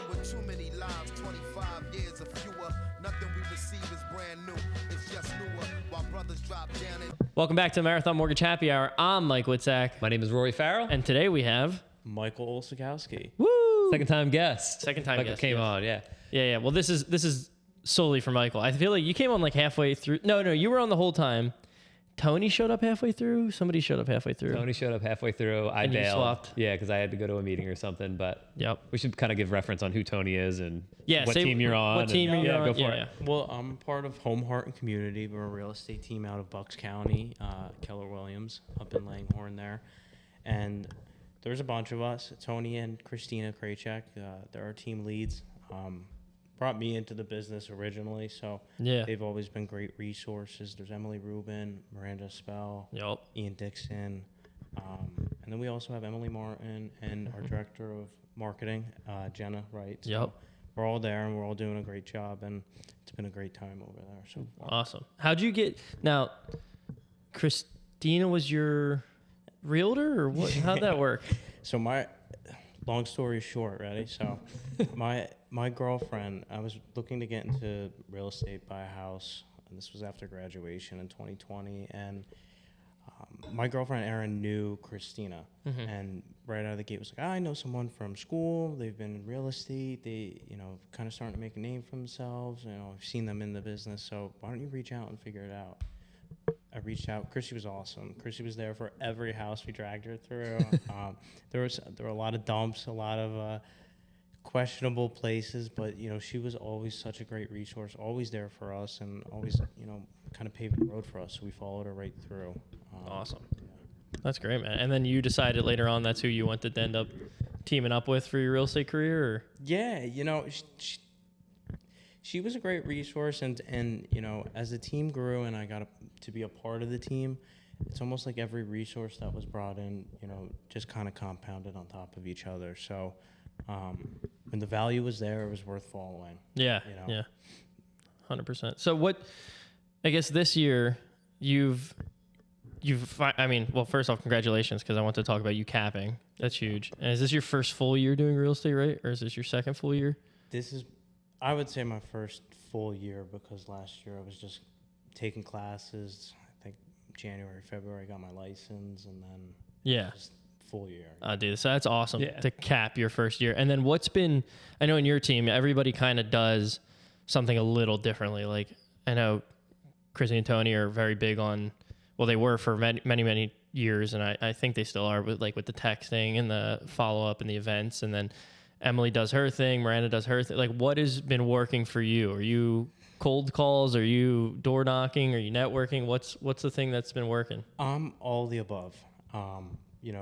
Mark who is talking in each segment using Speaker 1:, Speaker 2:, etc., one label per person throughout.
Speaker 1: with too many lives, 25 years or fewer. Nothing we receive is brand new. It's just newer. While brothers drop down and
Speaker 2: Welcome back to Marathon Mortgage Happy Hour. I'm Mike Witzak.
Speaker 3: My name is Rory Farrell.
Speaker 2: And today we have...
Speaker 4: Michael Olsakowski.
Speaker 2: Woo!
Speaker 3: Second time guest.
Speaker 2: Michael
Speaker 3: guest came on, yeah.
Speaker 2: Yeah. Well, this is solely for Michael. I feel like you came on like halfway through. No, you were on the whole time. Tony showed up halfway through. Somebody showed up halfway through.
Speaker 3: Tony showed up halfway through. I
Speaker 2: And you
Speaker 3: bailed.
Speaker 2: swapped.
Speaker 3: Yeah, because I had to go to a meeting or something. But
Speaker 2: Yep.
Speaker 3: we should kind of give reference on who Tony is and
Speaker 2: Yeah.
Speaker 3: what
Speaker 2: say
Speaker 3: team you're on.
Speaker 2: What team
Speaker 3: and,
Speaker 2: you're on?
Speaker 3: Go for
Speaker 2: Yeah.
Speaker 3: it.
Speaker 4: Well, I'm part of Home Heart and Community. We're a real estate team out of Bucks County, Keller Williams up in Langhorne there. And there's a bunch of us, Tony and Christina Kraychek. They're our team leads. Brought me into the business originally, so
Speaker 2: Yeah.
Speaker 4: they've always been great resources. There's Emily Rubin, Miranda Spell,
Speaker 2: Yep.
Speaker 4: Ian Dixon, and then we also have Emily Martin and our director of marketing, Jenna Wright. So
Speaker 2: Yep.
Speaker 4: we're all there and we're all doing a great job, and it's been a great time over there. So far.
Speaker 2: Awesome. How'd you get... Now, Christina was your realtor or what? How'd that work?
Speaker 4: So long story short, ready? So my girlfriend, I was looking to get into real estate, buy a house, and this was after graduation in 2020, and my girlfriend Erin knew Christina, and right out of the gate was like, I know someone from school. They've been in real estate. They, kind of starting to make a name for themselves. I've seen them in the business. So why don't you reach out and figure it out? I reached out. Chrissy was awesome. Chrissy was there for every house we dragged her through. There were a lot of dumps, a lot of questionable places, but she was always such a great resource, always there for us, and always kind of paved the road for us. So we followed her right through.
Speaker 2: Awesome. That's great, man. And then you decided later on that's who you wanted to end up teaming up with for your real estate career? Or?
Speaker 4: Yeah, she was a great resource, and as the team grew and I got to be a part of the team, it's almost like every resource that was brought in, just kind of compounded on top of each other. So when the value was there, it was worth following.
Speaker 2: Yeah, 100%. So I guess this year well, first off, congratulations, because I want to talk about you capping. That's huge. And is this your first full year doing real estate, right? Or is this your second full year?
Speaker 4: This is, I would say, my first full year, because last year I was just taking classes. I think January, February, I got my license, and then just full year.
Speaker 2: Dude, so that's awesome to cap your first year. And then I know in your team, everybody kind of does something a little differently. Like, I know Chrissy and Tony are very big on, well, they were for many, many, many years, and I think they still are, with the texting and the follow-up and the events. And then Emily does her thing, Miranda does her thing. Like, what has been working for you? Are you cold calls? Are you door knocking? Are you networking? What's the thing that's been working?
Speaker 4: All the above.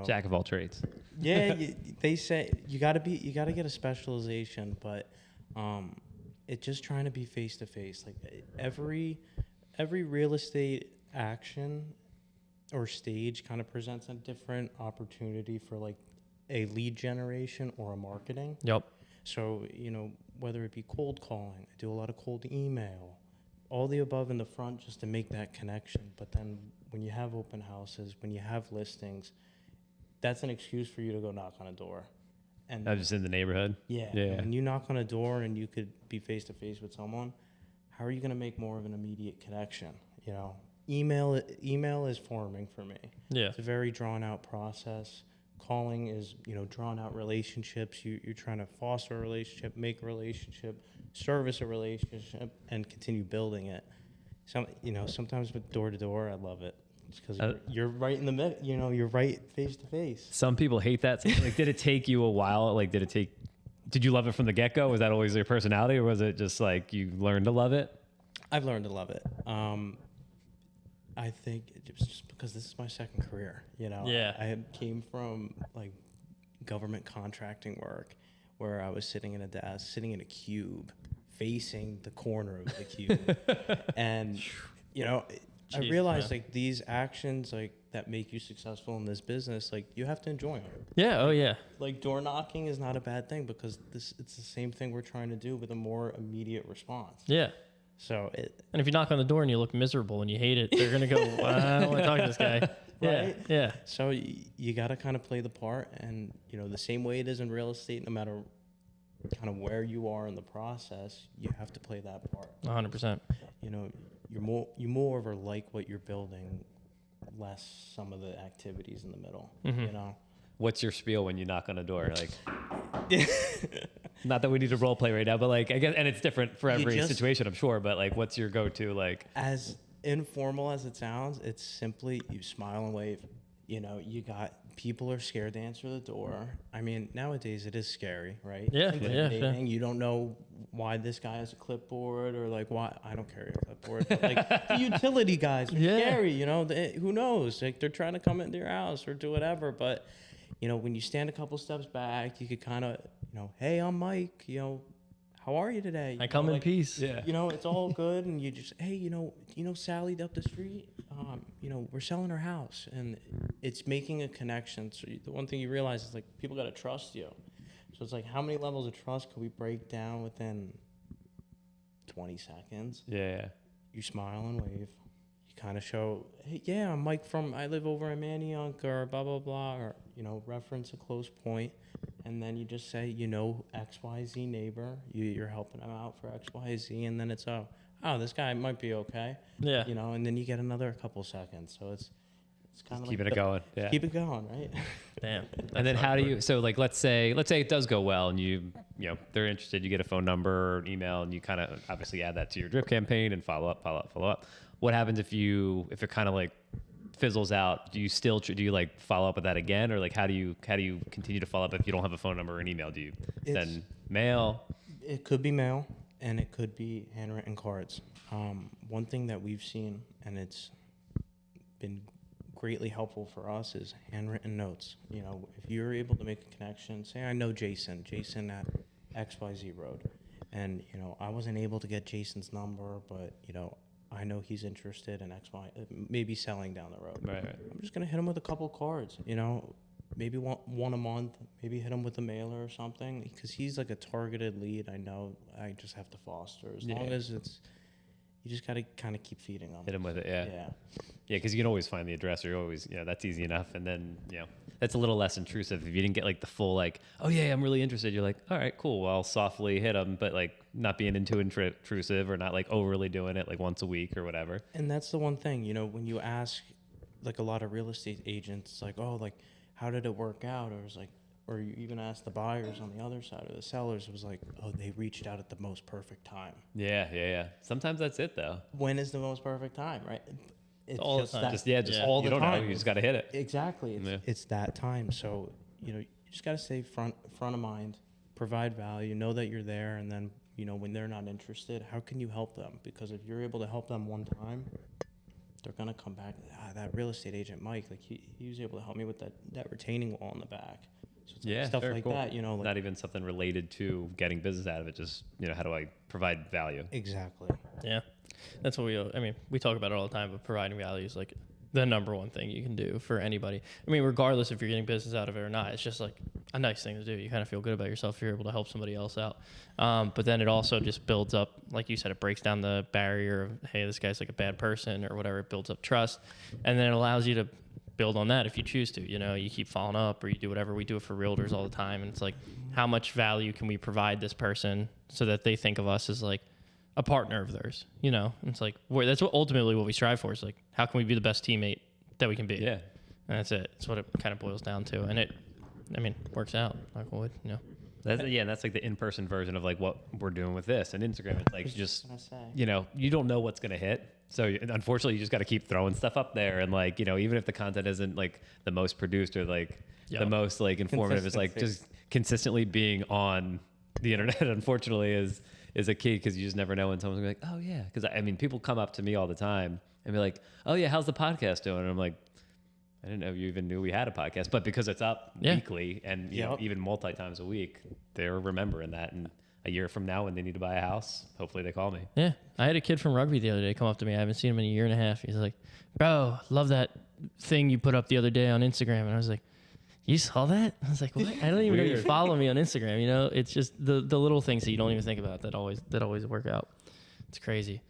Speaker 3: Jack of all trades.
Speaker 4: Yeah, they say you gotta get a specialization, but it's just trying to be face to face. Like every real estate action or stage kind of presents a different opportunity for like a lead generation or a marketing.
Speaker 2: Yep.
Speaker 4: So, whether it be cold calling, I do a lot of cold email, all the above in the front just to make that connection. But then when you have open houses, when you have listings, that's an excuse for you to go knock on a door. And
Speaker 3: I'm just in the neighborhood.
Speaker 4: Yeah. When you knock on a door and you could be face to face with someone, how are you going to make more of an immediate connection? Email is forming for me.
Speaker 2: Yeah.
Speaker 4: It's a very drawn out process. Calling is, drawn out relationships. You're trying to foster a relationship, make a relationship, service a relationship, and continue building it. Sometimes with door to door, I love it. Because you're right in the middle, you're right face to face.
Speaker 3: Some people hate that. Like, did it take you a while? Like, did you love it from the get-go? Was that always your personality, or was it just like you learned to love it?
Speaker 4: I've learned to love it. I think it was just because this is my second career,
Speaker 2: Yeah.
Speaker 4: I came from like government contracting work where I was sitting in a desk, sitting in a cube, facing the corner of the cube. And, I realized like these actions like that make you successful in this business, like you have to enjoy them.
Speaker 2: Yeah. Oh yeah.
Speaker 4: Like door knocking is not a bad thing because it's the same thing we're trying to do with a more immediate response.
Speaker 2: Yeah.
Speaker 4: So
Speaker 2: and if you knock on the door and you look miserable and you hate it, they're gonna go, I don't want to talk to this guy.
Speaker 4: Right?
Speaker 2: Yeah.
Speaker 4: So you got to kind of play the part, and the same way it is in real estate, no matter kind of where you are in the process, you have to play that part.
Speaker 2: 100%.
Speaker 4: You know, you more of like what you're building, less some of the activities in the middle. You know,
Speaker 3: what's your spiel when you knock on a door? Like, not that we need to role play right now, but like, I guess, and it's different for every situation, I'm sure. But like, what's your go-to? Like,
Speaker 4: as informal as it sounds, it's simply you smile and wave. You know, people are scared to answer the door. I mean, nowadays it is scary, right?
Speaker 2: Yeah,
Speaker 4: Intimidating. You don't know why this guy has a clipboard, or like why I don't carry a clipboard. But like the utility guys are scary. You know, who knows? Like they're trying to come into your house or do whatever. But you know, when you stand a couple steps back, you could kind of, you know, hey, I'm Mike. You know, how are you today?
Speaker 2: I come in peace.
Speaker 3: Yeah.
Speaker 4: You know, it's all good, and you just, hey, you know, Sally up the street. You know, we're selling her house, and it's making a connection. So the one thing you realize is like people got to trust you. So it's like, how many levels of trust can we break down within 20 seconds?
Speaker 3: Yeah.
Speaker 4: You smile and wave. You kind of show, hey, yeah, I'm Mike I live over in Manayunk, or blah blah blah, or you know, reference a close point. And then you just say, you know, XYZ neighbor, you're helping them out for XYZ, and then it's, oh, this guy might be okay.
Speaker 2: Yeah.
Speaker 4: You know, and then you get another couple seconds. So it's kind of like
Speaker 3: keeping it going. Yeah.
Speaker 4: Keep it going, right?
Speaker 2: Damn.
Speaker 3: And then how do you, so like, let's say it does go well and you know, they're interested, you get a phone number or an email, and you kind of obviously add that to your drip campaign and follow up. What happens if it kind of like fizzles out? Do you like follow up with that again, or like how do you continue to follow up if you don't have a phone number or an email? Do you send mail?
Speaker 4: It could be mail, and it could be handwritten cards. One thing that we've seen, and it's been greatly helpful for us, is handwritten notes. You know, if you're able to make a connection, say I know Jason at XYZ Road, and you know, I wasn't able to get Jason's number, but you know, I know he's interested in XY, maybe selling down the road.
Speaker 3: Right.
Speaker 4: I'm just gonna hit him with a couple cards, you know, maybe one a month, maybe hit him with a mailer or something, because he's like a targeted lead. I know I just have to foster as long as you just gotta kind of keep feeding them.
Speaker 3: Hit him with it, yeah.
Speaker 4: Yeah.
Speaker 3: Yeah, because you can always find the address, or you always, you know, that's easy enough. And then, you know, that's a little less intrusive. If you didn't get like the full, like, oh yeah, I'm really interested, you're like, all right, cool. Well, I'll softly hit them, but like not being too intrusive, or not like overly doing it like once a week or whatever.
Speaker 4: And that's the one thing, you know, when you ask like a lot of real estate agents, it's like, oh, like, how did it work out? Or it's like, or you even ask the buyers on the other side, or the sellers, it was like, oh, they reached out at the most perfect time.
Speaker 3: Yeah. Sometimes that's it though.
Speaker 4: When is the most perfect time, right? It's
Speaker 2: all the time.
Speaker 3: Just
Speaker 4: all
Speaker 3: you
Speaker 4: the
Speaker 3: don't
Speaker 4: time.
Speaker 3: know. You just got to hit it.
Speaker 4: Exactly. It's that time. So, you know, you just got to stay front of mind, provide value, know that you're there, and then, you know, when they're not interested, how can you help them? Because if you're able to help them one time, they're gonna come back. That real estate agent Mike, like he was able to help me with that retaining wall in the back. So it's like stuff like that, you know. Like,
Speaker 3: not even something related to getting business out of it. Just, you know, how do I provide value?
Speaker 4: exactly.
Speaker 2: Yeah. That's what we talk about it all the time, but providing value is like the number one thing you can do for anybody. I mean, regardless if you're getting business out of it or not, it's just like a nice thing to do. You kind of feel good about yourself if you're able to help somebody else out. But then it also just builds up, like you said, it breaks down the barrier of, hey, this guy's like a bad person or whatever. It builds up trust. And then it allows you to build on that if you choose to. You know, you keep following up, or you do whatever. We do it for realtors all the time. And it's like, how much value can we provide this person so that they think of us as like a partner of theirs, you know? And it's like, that's what ultimately what we strive for, is like, how can we be the best teammate that we can be?
Speaker 3: Yeah.
Speaker 2: And that's it. It's what it kind of boils down to. And it, works out. Like, wood, you know?
Speaker 3: That's like the in-person version of like what we're doing with this and Instagram. It's like, just,
Speaker 4: gonna say.
Speaker 3: you know, you don't know what's going to hit. So unfortunately you just got to keep throwing stuff up there. And like, you know, even if the content isn't like the most produced or like the most like informative, it's like just consistently being on the internet, unfortunately, is a key, because you just never know when someone's gonna be like, oh yeah. Because I mean, people come up to me all the time and be like, oh yeah, how's the podcast doing? And I'm like, I didn't know you even knew we had a podcast. But because it's up weekly and you know, even multi times a week, they're remembering that. And a year from now, when they need to buy a house, hopefully they call me.
Speaker 2: Yeah. I had a kid from rugby the other day come up to me. I haven't seen him in a year and a half. He's like, bro, love that thing you put up the other day on Instagram. And I was like, you saw that? I was like, what? I don't even know you follow me on Instagram. You know, it's just the little things that you don't even think about that always work out. It's crazy.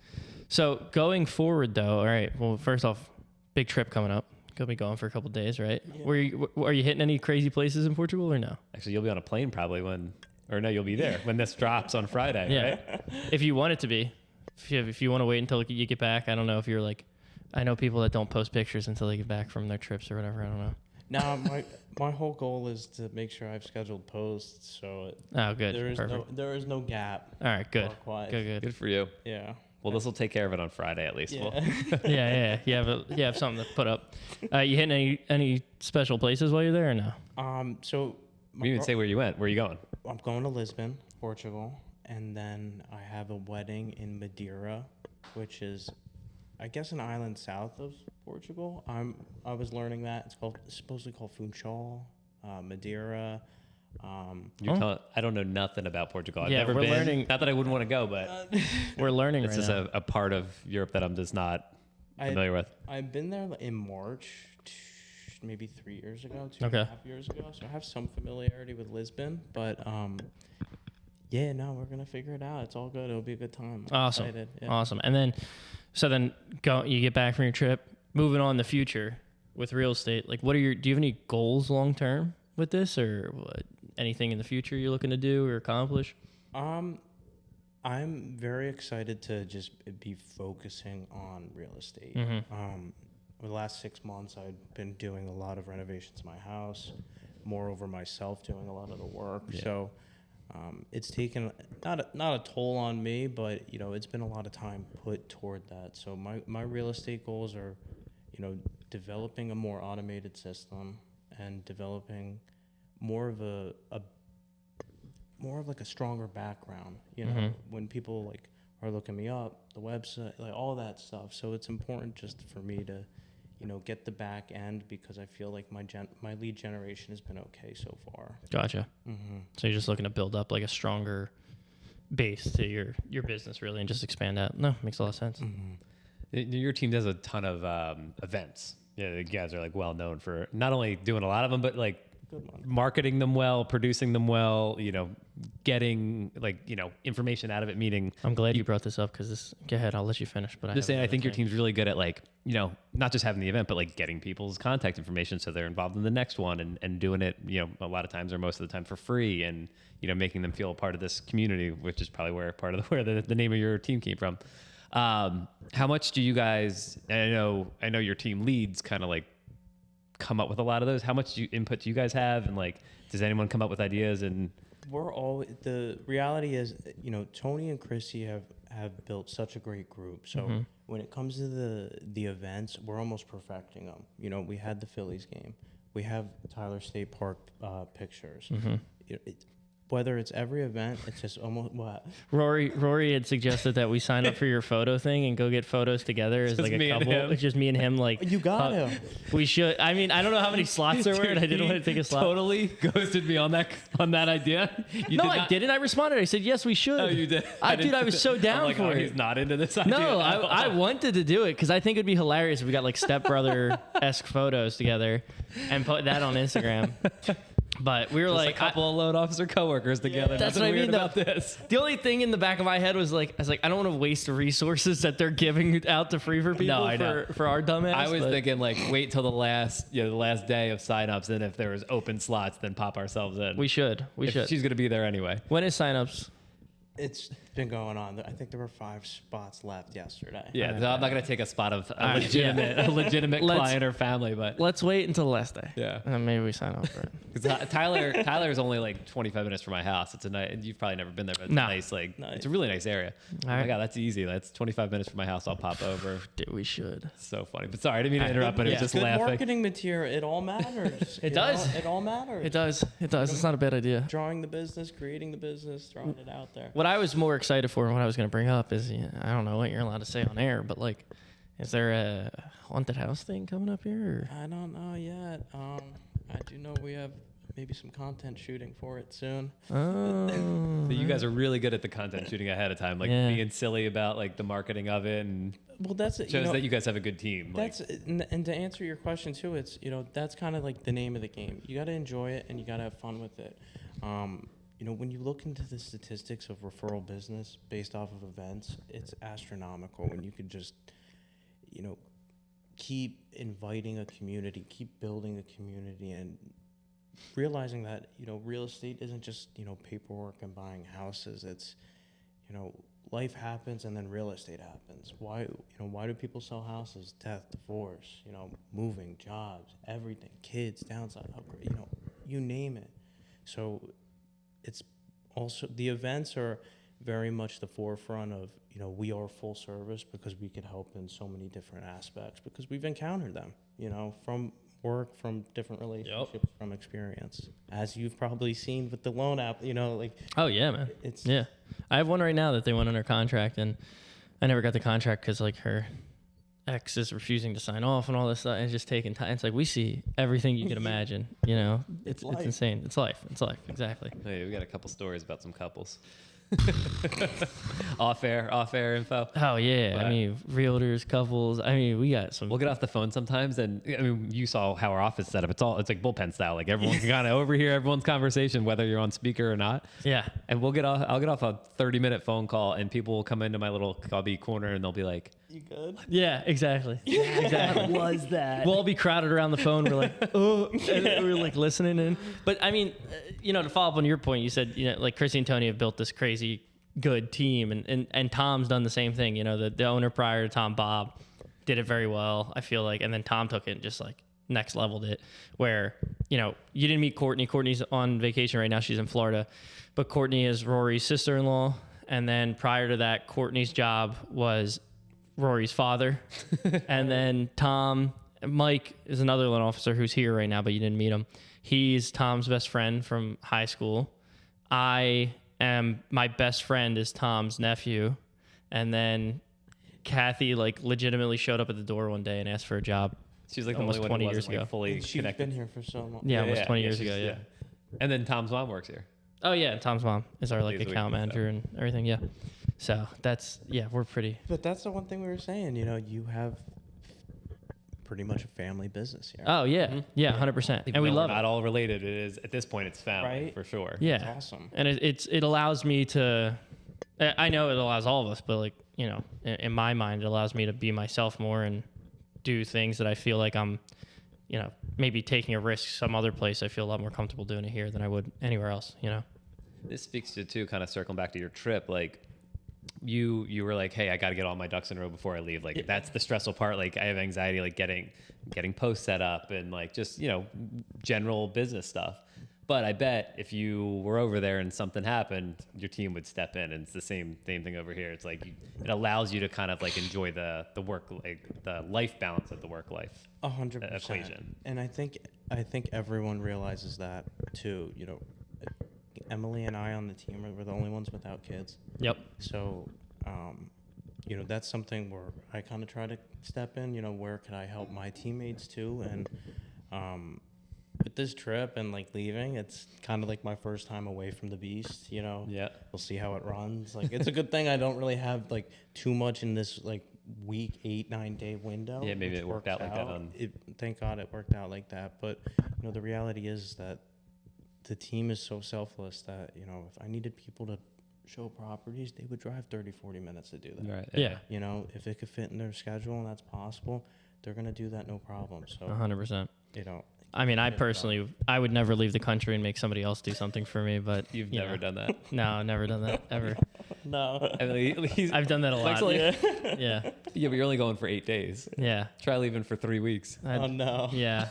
Speaker 2: So going forward though, all right, well, first off, big trip coming up. Gonna be gone for a couple of days, right? Yeah. Are you hitting any crazy places in Portugal or no?
Speaker 3: Actually, you'll be on a plane probably when Or no, you'll be there when this drops on Friday, right?
Speaker 2: If you want it to be. If you want to wait until you get back, I don't know if you're like, I know people that don't post pictures until they get back from their trips or whatever. I don't know.
Speaker 4: No, my whole goal is to make sure I've scheduled posts, so
Speaker 2: good.
Speaker 4: there is no gap.
Speaker 2: All right, good.
Speaker 3: Good for you.
Speaker 4: Yeah.
Speaker 3: Well, this will take care of it on Friday at least.
Speaker 4: Yeah.
Speaker 2: Yeah. You have something to put up. You hitting any special places while you're there or no?
Speaker 4: So
Speaker 3: you didn't even say where you went. Where are you going?
Speaker 4: I'm going to Lisbon, Portugal, and then I have a wedding in Madeira, which is, I guess, an island south of Portugal. I was learning that it's supposedly called Funchal, Madeira.
Speaker 3: I don't know nothing about Portugal. I've
Speaker 2: Yeah,
Speaker 3: never
Speaker 2: we're
Speaker 3: been.
Speaker 2: learning-
Speaker 3: Not that I wouldn't want to go, but
Speaker 2: We're learning
Speaker 3: it's
Speaker 2: right
Speaker 3: just
Speaker 2: now.
Speaker 3: a part of Europe that I'm just not familiar with.
Speaker 4: I've been there in March, maybe 3 years ago, 2.5 years ago. So I have some familiarity with Lisbon, but yeah, no, we're gonna figure it out. It's all good. It'll be a good time. I'm
Speaker 2: Awesome.
Speaker 4: excited. Yeah.
Speaker 2: Awesome. And then, you get back from your trip, moving on in the future with real estate. Like, do you have any goals long term with this, or anything in the future you're looking to do or accomplish?
Speaker 4: I'm very excited to just be focusing on real estate. For the last 6 months, I've been doing a lot of renovations to my house, moreover myself doing a lot of the work. Yeah. So it's taken not a toll on me, but it's been a lot of time put toward that. So my real estate goals are, developing a more automated system and developing more of like a stronger background. When people like are looking me up, the website, like all that stuff. So it's important just for me to get the back end, because I feel like my lead generation has been okay so far.
Speaker 2: Gotcha. So you're just looking to build up like a stronger base to your business, really, and just expand out. No, makes a lot of sense.
Speaker 3: Your team does a ton of events. Yeah, you guys are like well known for not only doing a lot of them, but like marketing them well, producing them well, getting information out of it. Meaning,
Speaker 2: I'm glad you brought this up because go ahead, I'll let you finish. But
Speaker 3: just saying, I think your team's really good at not just having the event, but like getting people's contact information so they're involved in the next one and doing it, a lot of times or most of the time for free, and making them feel a part of this community, which is probably where the name of your team came from. How much do you guys? And I know your team leads kind of like come up with a lot of those. How much input do you guys have, and like, does anyone come up with ideas? And
Speaker 4: the reality is, Tony and Chrissy have built such a great group. So when it comes to the events, we're almost perfecting them. We had the Phillies game, we have Tyler State Park pictures. Whether it's every event, it's just almost what
Speaker 2: Rory had suggested that we sign up for your photo thing and go get photos together as like a couple. It's just me and him. Like,
Speaker 4: you got him.
Speaker 2: We should. I mean, I don't know how many slots there were, and I didn't want to take a slot.
Speaker 3: Totally ghosted me on that idea.
Speaker 2: I didn't. I responded. I said yes, we should.
Speaker 3: Oh, you did.
Speaker 2: I was so down for it.
Speaker 3: He's not into this idea.
Speaker 2: No, I wanted to do it because I think it'd be hilarious if we got like stepbrother-esque photos together and put that on Instagram. But we were just like
Speaker 3: a couple of loan officer coworkers together.
Speaker 2: That's what I mean.
Speaker 3: About this.
Speaker 2: The only thing in the back of my head was like, I don't want to waste the resources that they're giving out to free for people for our dumbass.
Speaker 3: I was thinking like wait till the last day of signups, and if there was open slots, then pop ourselves in.
Speaker 2: We should.
Speaker 3: She's gonna be there anyway.
Speaker 2: When is signups?
Speaker 4: It's been going on. I think there were 5 spots left yesterday.
Speaker 3: Yeah, so I'm not gonna take a spot of a legitimate client or family, but
Speaker 2: let's wait until the last day.
Speaker 3: Yeah,
Speaker 2: and then maybe we sign up for it.
Speaker 3: Because Tyler's only like 25 minutes from my house. It's a nice. You've probably never been there, but it's nice. It's a really nice area. Oh my god, that's easy. That's 25 minutes from my house. I'll pop over.
Speaker 2: Dude, we should.
Speaker 3: So funny. But sorry, I didn't mean to interrupt. But it was just
Speaker 4: good
Speaker 3: laughing.
Speaker 4: Marketing material. It all matters.
Speaker 2: It does.
Speaker 4: It all matters.
Speaker 2: It does. It's not a bad idea.
Speaker 4: Drawing the business, creating the business, throwing it out there.
Speaker 2: What I was more excited for and what I was going to bring up is, I don't know what you're allowed to say on air, but like, is there a haunted house thing coming up here?
Speaker 4: I don't know yet. I do know we have maybe some content shooting for it soon.
Speaker 2: Oh.
Speaker 3: You guys are really good at the content shooting ahead of time, like being silly about like the marketing of it, and
Speaker 4: that's
Speaker 3: shows that you guys have a good team.
Speaker 4: And to answer your question too, it's that's kind of like the name of the game. You got to enjoy it and you got to have fun with it. When you look into the statistics of referral business based off of events, it's astronomical. When you could just, keep inviting a community, keep building a community, and realizing that, real estate isn't just, paperwork and buying houses. It's, life happens and then real estate happens. Why do people sell houses? Death, divorce, moving, jobs, everything, kids, downside, upgrade, you name it. So it's also, the events are very much the forefront of, we are full service because we can help in so many different aspects because we've encountered them, from work, from different relationships, from experience, as you've probably seen with the loan app,
Speaker 2: Oh yeah, man. Yeah. I have one right now that they went under contract, and I never got the contract because like her ex is refusing to sign off and all this stuff, and it's just taking time. It's like we see everything you can imagine, It's insane. It's life. Exactly.
Speaker 3: Hey, we got a couple stories about some couples. off air info.
Speaker 2: Oh yeah, but, I mean realtors, couples. I mean we got some.
Speaker 3: We'll get off the phone sometimes, and I mean you saw how our office set up. It's like bullpen style. Like everyone can kind of overhear everyone's conversation, whether you're on speaker or not.
Speaker 2: Yeah.
Speaker 3: And I'll get off a 30-minute phone call, and people will come into my little cubby corner, and they'll be like,
Speaker 4: "You good?"
Speaker 2: Yeah, exactly. Exactly.
Speaker 3: What was that?
Speaker 2: We'll all be crowded around the phone. We're like, oh, and we're like listening in. But I mean, to follow up on your point, you said like Chrissy and Tony have built this crazy good team, and Tom's done the same thing. The owner prior to Tom, Bob, did it very well, I feel like, and then Tom took it and just like next leveled it, where you didn't meet Courtney. Courtney's on vacation right now, she's in Florida, but Courtney is Rory's sister-in-law, and then prior to that, Courtney's job was Rory's father. And then Mike is another loan officer who's here right now, but you didn't meet him. He's Tom's best friend from high school. My best friend is Tom's nephew. And then Kathy like legitimately showed up at the door one day and asked for a job.
Speaker 3: She's like
Speaker 2: almost
Speaker 3: the only
Speaker 2: 20
Speaker 3: one
Speaker 2: years ago.
Speaker 3: Fully
Speaker 4: She's
Speaker 3: connected.
Speaker 4: been here for so long.
Speaker 2: Yeah, almost 20 years ago. Yeah.
Speaker 3: And then Tom's mom works here.
Speaker 2: Oh yeah, and Tom's mom is our like
Speaker 3: Days a week,
Speaker 2: account manager and everything. Yeah. So we're pretty.
Speaker 4: But that's the one thing we were saying. You have pretty much a family business here.
Speaker 2: Oh yeah, yeah, 100%. And we love
Speaker 3: not
Speaker 2: it.
Speaker 3: all related. It is at this point, it's family
Speaker 4: Right?
Speaker 3: for sure.
Speaker 2: Yeah,
Speaker 4: It's awesome.
Speaker 2: And it allows me to. I know it allows all of us, but like in my mind, it allows me to be myself more and do things that I feel like I'm, maybe taking a risk some other place. I feel a lot more comfortable doing it here than I would anywhere else.
Speaker 3: This speaks to too, kind of circling back to your trip, like. You were like, hey, I got to get all my ducks in a row before I leave. Like that's the stressful part. Like I have anxiety, like getting posts set up and like just general business stuff. But I bet if you were over there and something happened, your team would step in. And it's the same thing over here. It's like it allows you to kind of like enjoy the work, like the life balance of the work life
Speaker 4: 100%
Speaker 3: equation.
Speaker 4: And I think everyone realizes that too. Emily and I on the team were the only ones without kids.
Speaker 2: Yep.
Speaker 4: So, that's something where I kind of try to step in, where can I help my teammates too? And with this trip and like leaving, it's kind of like my first time away from the beast,
Speaker 3: Yeah.
Speaker 4: We'll see how it runs. Like, it's a good thing I don't really have like too much in this like week, 8-9 day window.
Speaker 3: Yeah, maybe it worked out like that
Speaker 4: Thank God it worked out like that. But, the reality is that the team is so selfless that, if I needed people to show properties, they would drive 30-40 minutes to do that.
Speaker 3: Right.
Speaker 2: Yeah.
Speaker 4: If it could fit in their schedule and that's possible, they're going to do that no problem. So
Speaker 2: 100%. I mean, I would never leave the country and make somebody else do something for me, but
Speaker 3: You've never done that.
Speaker 2: No, never done that ever.
Speaker 4: No.
Speaker 2: I've done that a lot. Yeah.
Speaker 3: Yeah, but you're only going for 8 days.
Speaker 2: Yeah.
Speaker 3: Try leaving for 3 weeks.
Speaker 4: Oh, no.
Speaker 2: Yeah,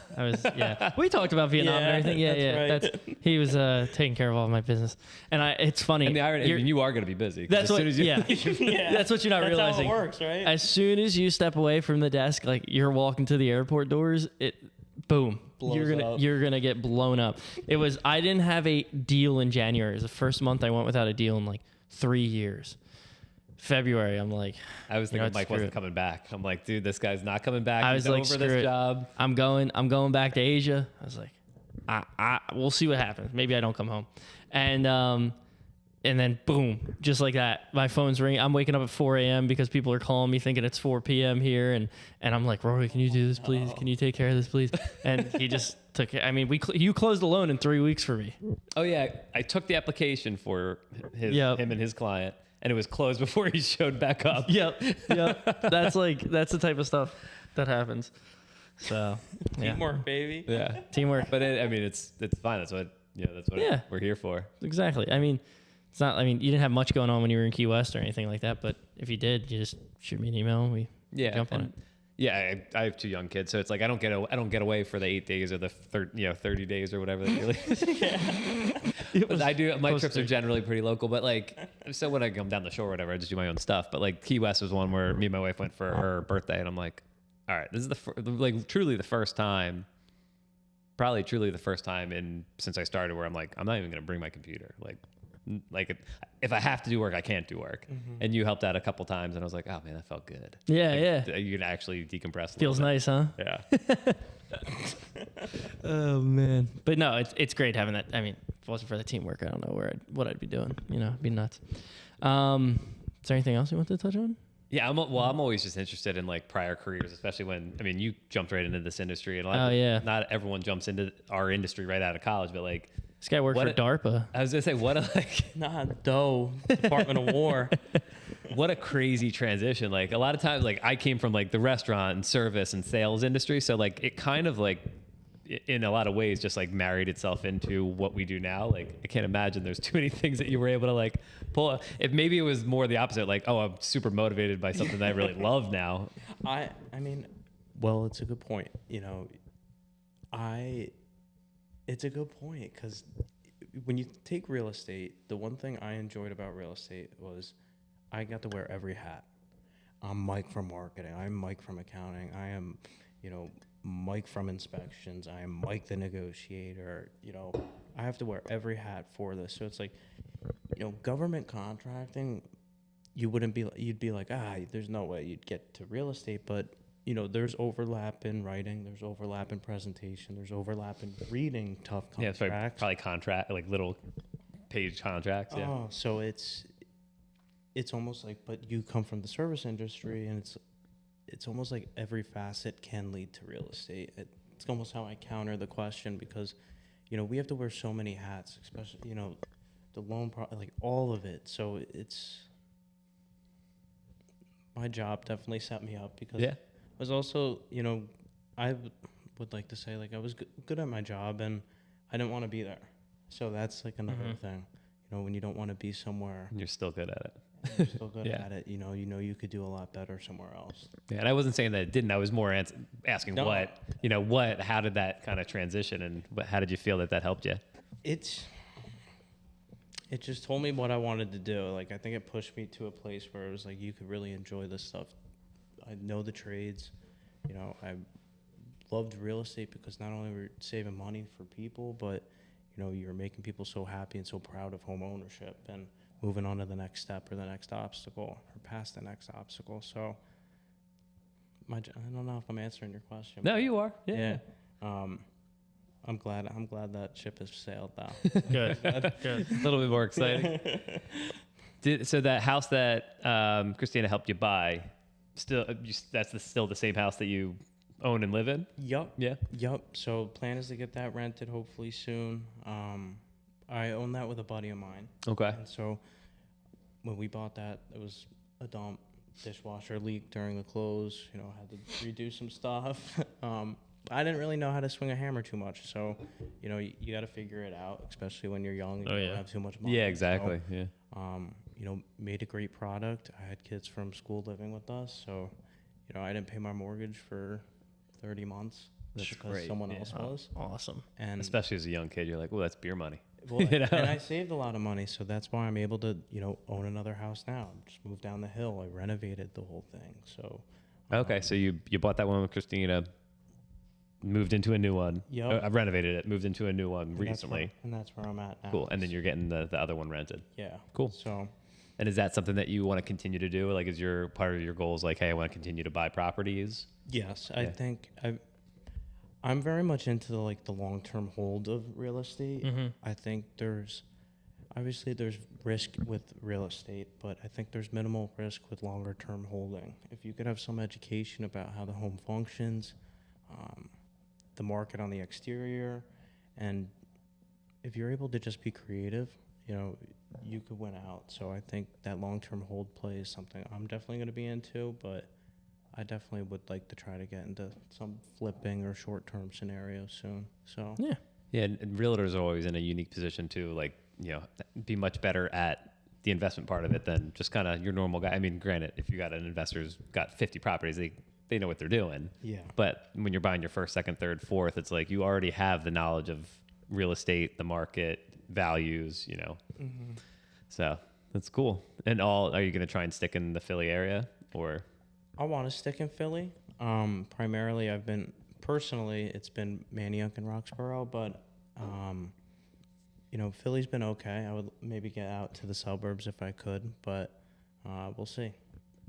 Speaker 2: we talked about Vietnam and everything. Yeah,
Speaker 4: that's right.
Speaker 2: He was taking care of all of my business, and it's funny.
Speaker 3: And the irony, you are going to be busy.
Speaker 2: That's what.
Speaker 3: Yeah.
Speaker 2: That's what you're not realizing.
Speaker 4: That's how it works, right?
Speaker 2: As soon as you step away from the desk, like you're walking to the airport doors, boom. You're gonna get blown up. I didn't have a deal in January. It was the first month I went without a deal in like 3 years. February, I'm like,
Speaker 3: I was thinking Mike wasn't coming back. I'm like, dude, this guy's not coming back.
Speaker 2: I was like,
Speaker 3: over this job.
Speaker 2: I'm going back to Asia. I was like, we'll see what happens. Maybe I don't come home. And then boom, just like that, my phone's ringing. I'm waking up at 4 a.m. because people are calling me thinking it's 4 p.m. here. And I'm like, Rory, can you do this, please? Can you take care of this, please? And he just took it. I mean, you closed the loan in 3 weeks for me.
Speaker 3: Oh, yeah. I took the application for him and his client, and it was closed before he showed back up.
Speaker 2: Yep. That's the type of stuff that happens. So yeah.
Speaker 4: Teamwork, baby.
Speaker 3: Yeah,
Speaker 2: Teamwork.
Speaker 3: but it's fine. That's what we're here for.
Speaker 2: Exactly. I mean, it's not. I mean, you didn't have much going on when you were in Key West or anything like that. But if you did, you just shoot me an email and we jump on it.
Speaker 3: Yeah, I have 2 young kids, so it's like I don't get away for the 8 days or the 30 days or whatever. But I do. My trips are generally pretty local, but like, so when I come down the shore, or whatever, I just do my own stuff. But like Key West was one where me and my wife went for her birthday, and I'm like, all right, this is truly the first time since I started where I'm like, I'm not even gonna bring my computer. Like if I have to do work, I can't do work. Mm-hmm. And you helped out a couple times, and I was like, oh man, that felt good.
Speaker 2: Yeah.
Speaker 3: You can actually decompress.
Speaker 2: Feels nice, huh?
Speaker 3: Yeah.
Speaker 2: Oh man, but no, it's great having that. I mean, if it wasn't for the teamwork, I don't know what I'd be doing. It'd be nuts. Is there anything else you want to touch on?
Speaker 3: Yeah, I'm always just interested in like prior careers, especially when you jumped right into this industry, and not everyone jumps into our industry right out of college, but like
Speaker 2: this guy worked for DARPA.
Speaker 3: I was gonna say
Speaker 4: Department of War.
Speaker 3: What a crazy transition. Like a lot of times, like I came from like the restaurant and service and sales industry, so like it kind of like in a lot of ways just like married itself into what we do now. Like I can't imagine there's too many things that you were able to like pull. If maybe it was more the opposite, like, oh, I'm super motivated by something that I really love now.
Speaker 4: I mean, well, it's a good point. It's a good point because when you take real estate, the one thing I enjoyed about real estate was I got to wear every hat. I'm Mike from marketing. I'm Mike from accounting. I am, Mike from inspections. I am Mike the negotiator. I have to wear every hat for this. So it's like, government contracting, you'd be like, there's no way you'd get to real estate, but there's overlap in writing, there's overlap in presentation, there's overlap in reading tough contracts.
Speaker 3: Yeah, it's probably contract, like little page contracts. Yeah.
Speaker 4: Oh, so it's almost like, but you come from the service industry, and it's almost like every facet can lead to real estate. It's almost how I counter the question because, we have to wear so many hats, especially, the loan, like all of it. So my job definitely set me up because I was also, I would like to say like I was good at my job and I didn't want to be there. So that's like another thing, when you don't want to be somewhere.
Speaker 3: You're still good at it.
Speaker 4: You're still good at it. You could do a lot better somewhere else.
Speaker 3: Yeah, and I wasn't saying that it didn't. I was more asking how did that kind of transition and how did you feel that helped you?
Speaker 4: It just told me what I wanted to do. Like, I think it pushed me to a place where it was like, you could really enjoy this stuff. I know the trades. I loved real estate because not only were you saving money for people, but, you're making people so happy and so proud of home ownership and moving on to the next step or the next obstacle or past the next obstacle. So I don't know if I'm answering your question.
Speaker 3: No, you are.
Speaker 4: Yeah. I'm glad that ship has sailed now.
Speaker 2: Good.
Speaker 3: A little bit more exciting. So that house that Christina helped you buy, that's still the same house that you own and live in?
Speaker 4: Yup.
Speaker 3: Yeah.
Speaker 4: Yup. So plan is to get that rented hopefully soon. I own that with a buddy of mine.
Speaker 3: Okay.
Speaker 4: And so when we bought that, it was a dump. Dishwasher leaked during the close. Had to redo some stuff. I didn't really know how to swing a hammer too much, so you got to figure it out, especially when you're young and you don't have too much money.
Speaker 3: Yeah, exactly.
Speaker 4: So, made a great product. I had kids from school living with us, so I didn't pay my mortgage for 30 months.
Speaker 3: That's
Speaker 4: because
Speaker 3: great.
Speaker 4: Someone else was.
Speaker 2: Awesome.
Speaker 4: And
Speaker 3: especially as a young kid, you're like, well, that's beer money.
Speaker 4: Well, and I saved a lot of money, so that's why I'm able to own another house now. Just moved down the hill. I renovated the whole thing. So.
Speaker 3: Okay, so you bought that one with Christina. Moved into a new one.
Speaker 4: Yeah.
Speaker 3: I've renovated it. Moved into a new one recently.
Speaker 4: And that's where I'm at now.
Speaker 3: Cool. And then you're getting the other one rented.
Speaker 4: Yeah.
Speaker 3: Cool.
Speaker 4: So.
Speaker 3: And is that something that you want to continue to do? Like, is your part of your goals like, hey, I want to continue to buy proproperties?
Speaker 4: Yes, I think I'm very much into the long-term hold of real estate.
Speaker 2: Mm-hmm.
Speaker 4: I think there's risk with real estate, but I think there's minimal risk with longer-term holding. If you could have some education about how the home functions, the market on the exterior, and if you're able to just be creative, you could win out. So I think that long-term hold play is something I'm definitely going to be into, but I definitely would like to try to get into some flipping or short-term scenarios soon. So
Speaker 2: Yeah.
Speaker 3: Yeah, and realtors are always in a unique position to like, be much better at the investment part of it than just kind of your normal guy. I mean, granted, if you got an investor's got 50 properties, they know what they're doing.
Speaker 4: Yeah.
Speaker 3: But when you're buying your first, second, third, fourth, it's like you already have the knowledge of real estate, the market, values,
Speaker 4: Mm-hmm.
Speaker 3: So that's cool. And are you going to try and stick in the Philly area or?
Speaker 4: I want to stick in Philly. Primarily, it's been Manayunk and Roxborough, but, Philly's been okay. I would maybe get out to the suburbs if I could, but we'll see.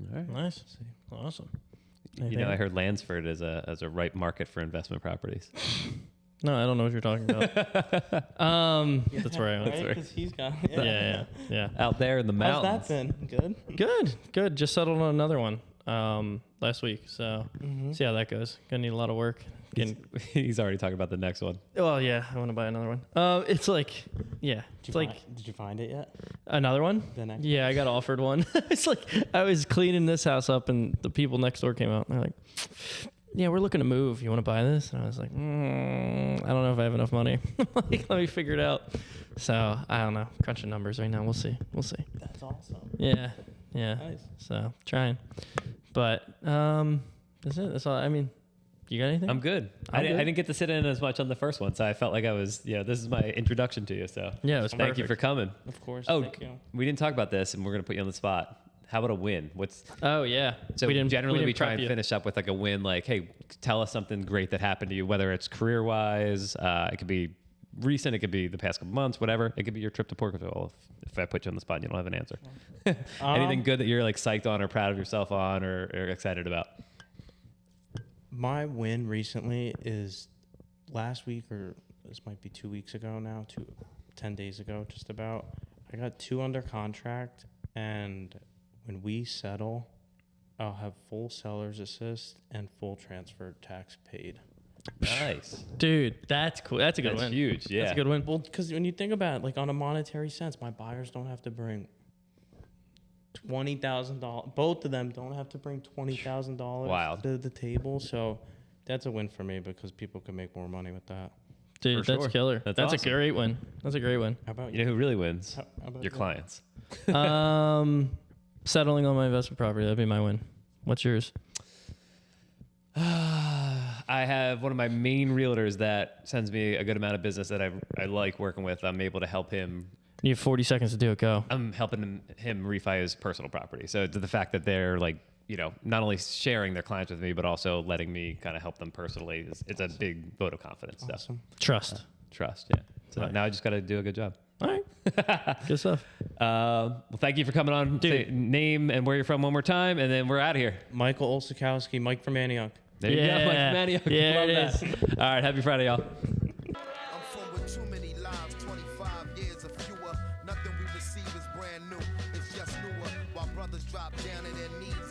Speaker 2: All right. Nice. See. Awesome.
Speaker 3: I heard Lansford is a ripe market for investment properties.
Speaker 2: No, I don't know what you're talking about. That's where I am.
Speaker 4: Right? Because he's got
Speaker 2: Yeah.
Speaker 3: Out there in the mountains.
Speaker 4: How's that been?
Speaker 2: Good. Just settled on another one last week. So see how that goes. Gonna need a lot of work.
Speaker 3: He's already talking about the next one.
Speaker 2: Well, yeah, I want to buy another one. It's like, yeah.
Speaker 4: Did you find it yet?
Speaker 2: Another one?
Speaker 4: The next
Speaker 2: I got offered one. It's like I was cleaning this house up and the people next door came out and they're like, yeah, we're looking to move. You want to buy this? And I was like, I don't know if I have enough money. Let me figure it out. So I don't know. Crunching numbers right now. We'll see.
Speaker 4: That's awesome.
Speaker 2: Yeah.
Speaker 4: Nice.
Speaker 2: So trying, but that's it. That's all. I mean, you got anything?
Speaker 3: I'm good. I didn't get to sit in as much on the first one, so I felt like I was. This is my introduction to you. So
Speaker 2: yeah, it was
Speaker 3: thank you for coming.
Speaker 4: Of course.
Speaker 3: Oh,
Speaker 4: thank you.
Speaker 3: we didn't talk about this, and we're gonna put you on the spot. How about a win?
Speaker 2: Oh yeah.
Speaker 3: So
Speaker 2: we
Speaker 3: try and finish up with like a win. Like, hey, tell us something great that happened to you, whether it's career wise, it could be recent, it could be the past couple months, whatever. It could be your trip to Portugal. If I put you on the spot, and you don't have an answer. Anything good that you're like psyched on or proud of yourself on or excited about?
Speaker 4: My win recently is last week, or this might be 2 weeks ago now, 10 days ago, just about. I got 2 under contract, and when we settle, I'll have full seller's assist and full transfer tax paid.
Speaker 3: Nice.
Speaker 2: Dude, that's cool. That's a good win.
Speaker 3: That's huge. Yeah.
Speaker 2: That's a good win.
Speaker 4: Well, because when you think about it, like on a monetary sense, my buyers don't have to bring $20,000. Both of them don't have to bring $20,000 to the table. So that's a win for me because people can make more money with that.
Speaker 2: Dude, that's killer. That's awesome. A great win. That's a great win.
Speaker 4: How about
Speaker 3: you? You know who really wins?
Speaker 4: How about
Speaker 3: your clients.
Speaker 2: Settling on my investment property. That'd be my win. What's yours?
Speaker 3: I have one of my main realtors that sends me a good amount of business that I like working with. I'm able to help him.
Speaker 2: You have 40 seconds to do it. Go.
Speaker 3: I'm helping him refi his personal property. So the fact that they're like, not only sharing their clients with me, but also letting me kind of help them personally, it's a big vote of confidence stuff.
Speaker 2: Trust.
Speaker 3: Trust, yeah. So now I just got to do a good job.
Speaker 2: All right. Good stuff.
Speaker 3: Well, thank you for coming on. Say name and where you're from one more time, and then we're out of here.
Speaker 4: Michael Olsakowski, Mike from Manayunk.
Speaker 3: There you go, Mike from Manayunk.
Speaker 2: Yeah,
Speaker 3: Love
Speaker 2: it
Speaker 3: that.
Speaker 2: is.
Speaker 3: All right, happy Friday, y'all.
Speaker 1: I'm from with too many lives, 25 years or fewer. Nothing we receive is brand new, it's just newer. While brothers drop down in their knees.